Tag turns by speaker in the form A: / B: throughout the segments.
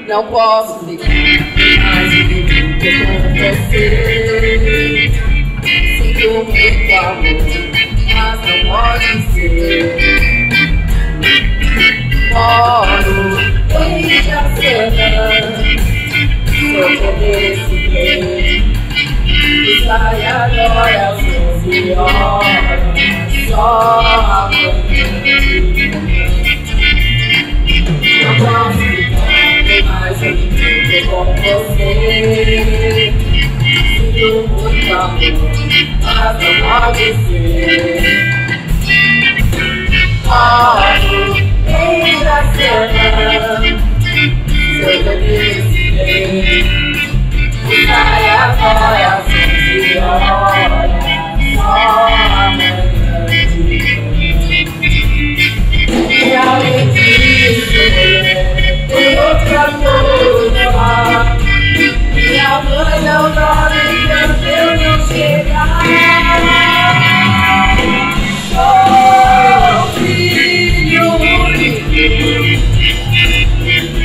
A: Não posso ficar mais vivo com você. Sinto muito amor, mas não pode ser. Moro em Jacena, sou todo esse trem. E sai agora às 11 horas, só amanhã. Não posso ficar mais vivo com você. Sinto muito amor, mas não pode ser. Moro em Jacena, sou todo esse trem. E sai agora às 11 horas, só amanhã de manhã. E além disso, tem outra coisa. Minha mãe não dorme enquanto eu não chegar. Sou filho único,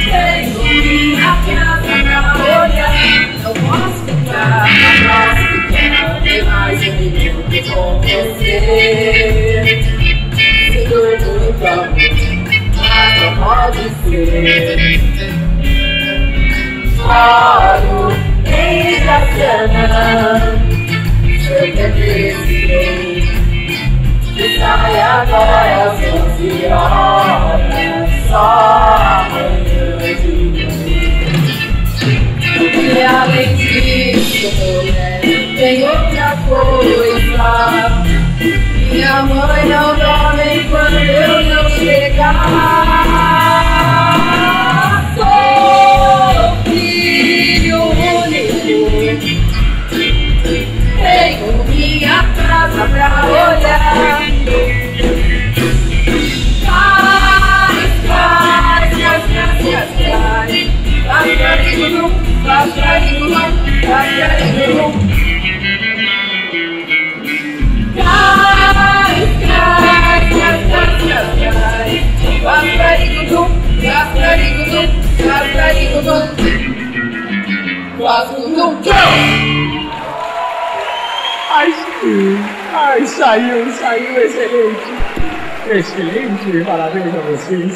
A: tenho minha casa pra olhar. Não posso ficar bem mais um minuto com você. Sinto muito amor, mas não pode ser. Moro em Jacena, sou desse trem. E sai agora às 11 horas, só amanhã de manhã. E além disso, mulher, tem outra coisa. Minha mãe não dorme quando eu não chegar. Sou filho único, tenho minha casa pra olhar.
B: Ai, saiu excelente. Excelente, parabéns a vocês.